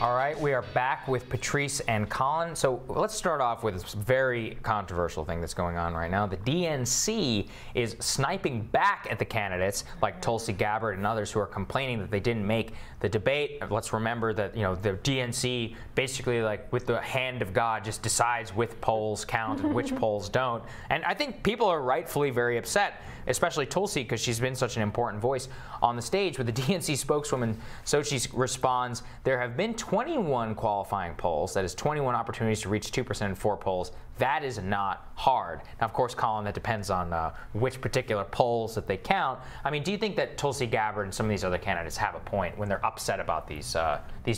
All right, we are back with Patrice and Colin. So let's start off with this very controversial thing that's going on right now. The DNC is sniping back at the candidates like Tulsi Gabbard and others who are complaining that they didn't make the debate. Let's remember that, you know, the DNC basically, like with the hand of God, just decides which polls count and which polls don't. And I think people are rightfully very upset, especially Tulsi, because she's been such an important voice on the stage. With the DNC spokeswoman, Sochi responds, there have been 21 qualifying polls, that is 21 opportunities to reach 2% in 4 polls. That is not hard. Now, of course, Colin, that depends on which particular polls that they count. I mean, do you think that Tulsi Gabbard and some of these other candidates have a point when they're upset about these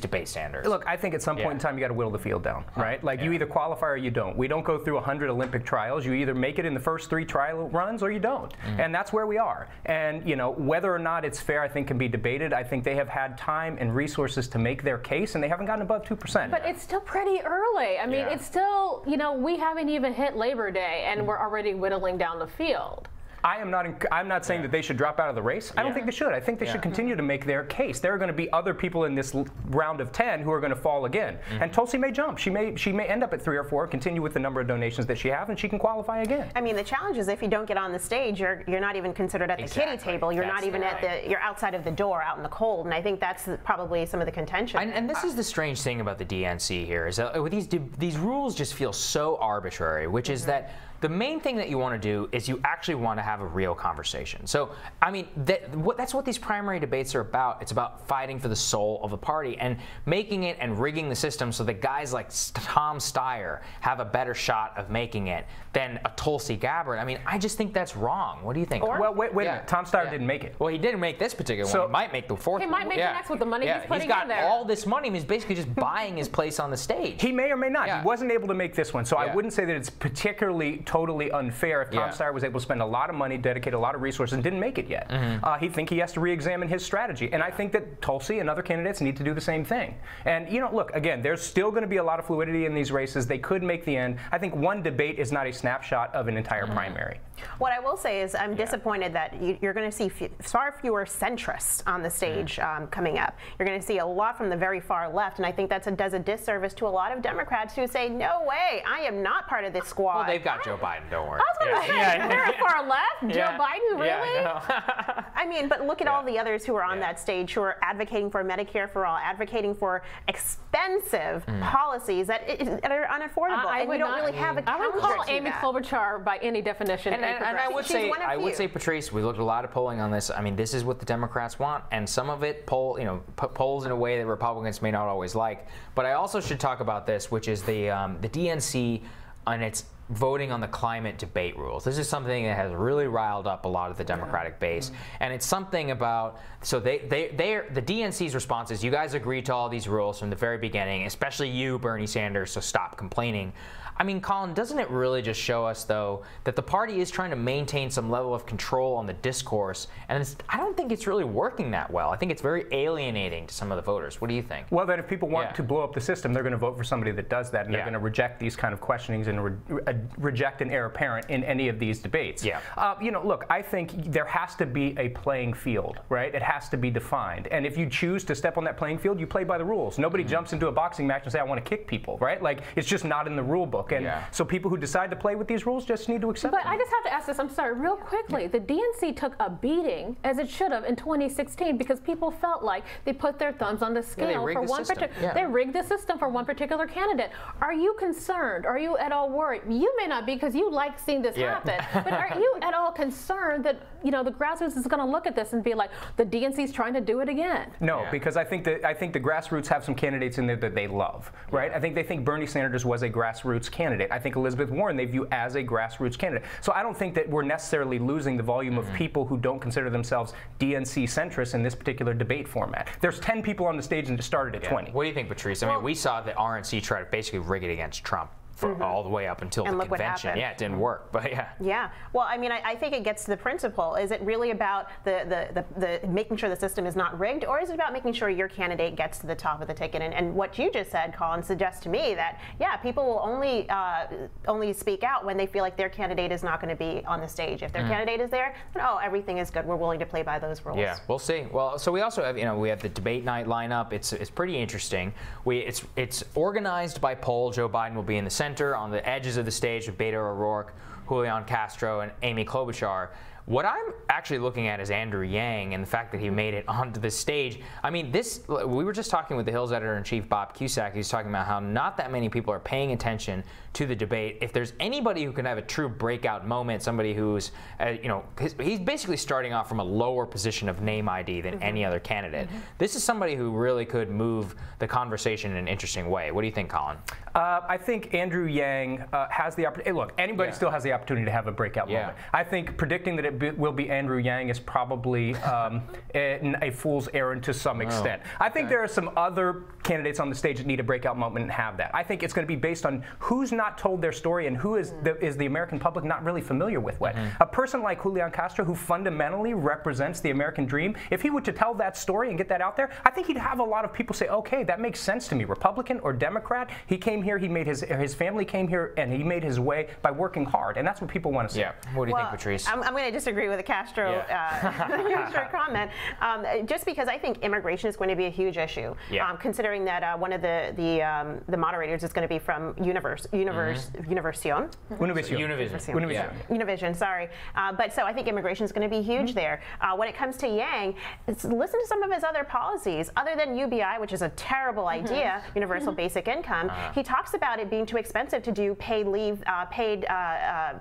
debate standards? Look, I think at some point in time you got to whittle the field down, right? Like you either qualify or you don't. We don't go through 100 Olympic trials. You either make it in the first 3 trial runs or you don't. And that's where we are. And, you know, whether or not it's fair, I think, can be debated. I think they have had time and resources to make their case, and they haven't gotten above 2%. But it's still pretty early. I mean, it's still, you know, we haven't even hit Labor Day, and we're already whittling down the field. I'm not saying that they should drop out of the race. I don't think they should. I think they should continue to make their case. There are going to be other people in this round of 10 who are going to fall again. And Tulsi may jump. She may end up at 3 or 4, continue with the number of donations that she has, and she can qualify again. I mean, the challenge is if you don't get on the stage, you're not even considered at the kiddie table. You're not even you're outside of the door, out in the cold. And I think that's probably some of the contention. And this is the strange thing about the DNC here, is that with these rules just feel so arbitrary, which is that the main thing that you want to do is you actually want to have a real conversation. So, I mean, that's what these primary debates are about. It's about fighting for the soul of the party and making it and rigging the system so that guys like Tom Steyer have a better shot of making it than a Tulsi Gabbard. I mean, I just think that's wrong. What do you think? Well, wait a minute. Tom Steyer didn't make it. Well, he didn't make this particular one. He might make the 4th one. He might make the next with the money he's putting in there. He's got all this money. He's basically just buying his place on the stage. He may or may not. He wasn't able to make this one. So I wouldn't say that it's particularly totally unfair if Tom Steyer was able to spend a lot of money, dedicate a lot of resources, and didn't make it yet. He think he has to re-examine his strategy. And I think that Tulsi and other candidates need to do the same thing. And, you know, look, again, there's still going to be a lot of fluidity in these races. They could make the end. I think one debate is not a snapshot of an entire primary. What I will say is I'm disappointed that you're going to see far fewer centrists on the stage coming up. You're going to see a lot from the very far left, and I think that does a disservice to a lot of Democrats who say, no way, I am not part of this squad. Well, they've got Joe Biden, don't worry. I was going to say, they're far left? Joe Biden, really? I mean, but look at all the others who are on that stage who are advocating for Medicare for all, advocating for expensive policies that are unaffordable, and we don't really have a counter I would call to Amy that. Klobuchar by any definition. And I would say, Patrice, we looked at a lot of polling on this. I mean, this is what the Democrats want, and some of it polls in a way that Republicans may not always like. But I also should talk about this, which is the DNC and its voting on the climate debate rules. This is something that has really riled up a lot of the Democratic base, and it's something about, so the DNC's response is, you guys agreed to all these rules from the very beginning, especially you, Bernie Sanders, so stop complaining. I mean, Colin, doesn't it really just show us, though, that the party is trying to maintain some level of control on the discourse, and I don't think it's really working that well. I think it's very alienating to some of the voters. What do you think? Well, then if people want to blow up the system, they're going to vote for somebody that does that, and they're going to reject these kind of questionings and reject an heir apparent in any of these debates. You know, look, I think there has to be a playing field, right? It has to be defined. And if you choose to step on that playing field, you play by the rules. Nobody jumps into a boxing match and say, I want to kick people, right? Like, it's just not in the rule book. And so people who decide to play with these rules just need to accept them. But I just have to ask this, I'm sorry, real quickly. The DNC took a beating, as it should have, in 2016 because people felt like they put their thumbs on the scale for one particular. They rigged the system for one particular candidate. Are you concerned? Are you at all worried? You may not be, because you like seeing this happen. But are you at all concerned that, you know, the grassroots is going to look at this and be like, the DNC is trying to do it again? No, because I think the grassroots have some candidates in there that they love, right? I think they think Bernie Sanders was a grassroots candidate. I think Elizabeth Warren they view as a grassroots candidate. So I don't think that we're necessarily losing the volume of people who don't consider themselves DNC centrists in this particular debate format. There's 10 people on the stage and it started at 20. What do you think, Patrice? I mean, we saw the RNC try to basically rig it against Trump. for all the way up until the convention. Yeah, it didn't work, but yeah. Yeah. Well, I mean, I think it gets to the principle. Is it really about the making sure the system is not rigged, or is it about making sure your candidate gets to the top of the ticket? And what you just said, Colin, suggests to me that, yeah, people will only speak out when they feel like their candidate is not going to be on the stage. If their candidate is there, then, oh, everything is good. We're willing to play by those rules. Yeah, we'll see. Well, so we also have, we have the debate night lineup. It's pretty interesting. It's organized by poll. Joe Biden will be in the center on the edges of the stage with Beto O'Rourke, Julian Castro, and Amy Klobuchar. What I'm actually looking at is Andrew Yang and the fact that he made it onto the stage. I mean, we were just talking with the Hill's editor-in-chief, Bob Cusack. He's talking about how not that many people are paying attention to the debate. If there's anybody who can have a true breakout moment, somebody who's, he's basically starting off from a lower position of name ID than any other candidate. This is somebody who really could move the conversation in an interesting way. What do you think, Colin? I think Andrew Yang has the opportunity. Look, anybody still has the opportunity to have a breakout moment. I think predicting that it will be Andrew Yang is probably a fool's errand to some extent. I think there are some other candidates on the stage that need a breakout moment and have that. I think it's going to be based on who's not told their story and who is the American public not really familiar with what. A person like Julian Castro, who fundamentally represents the American dream, if he were to tell that story and get that out there, I think he'd have a lot of people say, okay, that makes sense to me. Republican or Democrat, he came here, he made his family came here, and he made his way by working hard, and that's what people want to see. Yeah. What do you think, Patrice? I'm going to disagree with the Castro comment, just because I think immigration is going to be a huge issue. Considering that one of the moderators is going to be from Univision. Sorry, but so I think immigration is going to be huge there. When it comes to Yang, listen to some of his other policies. Other than UBI, which is a terrible idea, universal basic income, he talks about it being too expensive to do paid leave,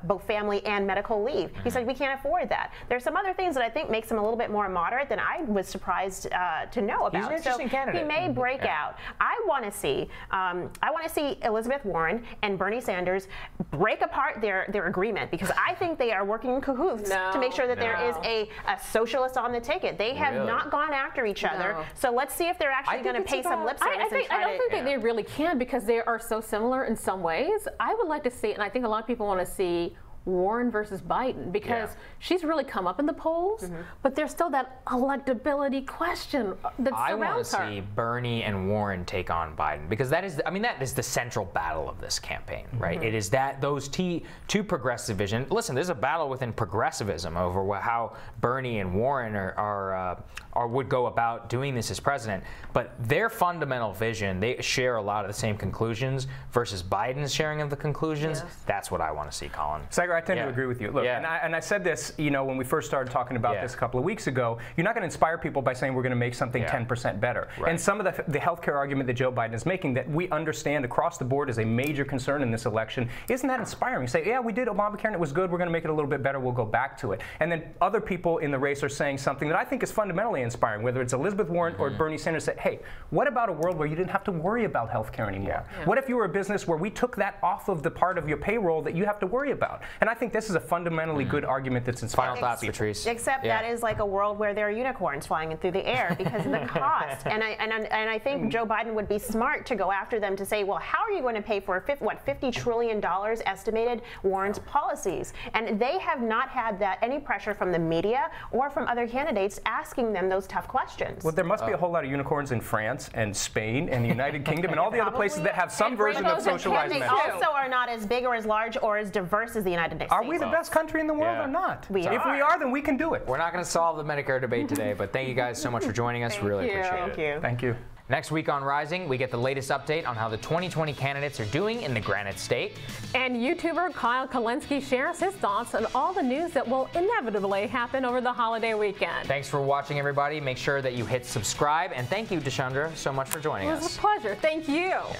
both family and medical leave. He said we can't afford that. There's some other things that I think makes him a little bit more moderate than I was surprised to know about. He's an interesting candidate. He may break out. I want to see Elizabeth Warren and Bernie Sanders break apart their agreement, because I think they are working in cahoots to make sure that there is a socialist on the ticket. They have not gone after each other. So let's see if they're actually going to pay some lip service. I don't think that they really can, because they are so similar in some ways. I would like to see, and I think a lot of people want to see, Warren versus Biden, because she's really come up in the polls, but there's still that electability question that surrounds her. I want to see Bernie and Warren take on Biden, because that is the central battle of this campaign, right? It is that those two progressive vision. Listen, there's a battle within progressivism over how Bernie and Warren would go about doing this as president, but their fundamental vision, they share a lot of the same conclusions versus Biden's sharing of the conclusions. That's what I want to see, Colin. I tend to agree with you. Look, and I said this, when we first started talking about this a couple of weeks ago, you're not going to inspire people by saying we're going to make something 10% better. And some of the healthcare argument that Joe Biden is making, that we understand across the board is a major concern in this election, isn't that inspiring? You say, yeah, we did Obamacare and it was good, we're going to make it a little bit better, we'll go back to it. And then other people in the race are saying something that I think is fundamentally inspiring, whether it's Elizabeth Warren or Bernie Sanders, say, hey, what about a world where you didn't have to worry about healthcare anymore? What if you were a business where we took that off of the part of your payroll that you have to worry about? And I think this is a fundamentally good argument that's inspiring. Final thoughts, Patrice. Except that is like a world where there are unicorns flying in through the air because of the cost. And I think Joe Biden would be smart to go after them to say, well, how are you going to pay for $50 trillion estimated Warren's policies? And they have not had any pressure from the media or from other candidates asking them those tough questions. Well, there must be a whole lot of unicorns in France and Spain and the United Kingdom and all the other places that have some version of socialized medicine. They also are not as big or as large or as diverse as the United States. Are we the best country in the world or not? If we are, then we can do it. We're not going to solve the Medicare debate today, but thank you guys so much for joining us. Really appreciate it. Thank you. Next week on Rising, we get the latest update on how the 2020 candidates are doing in the Granite State. And YouTuber Kyle Kalinsky shares his thoughts on all the news that will inevitably happen over the holiday weekend. Thanks for watching, everybody. Make sure that you hit subscribe. And thank you, Deshandra, so much for joining us. It was a pleasure. Thank you. Yeah.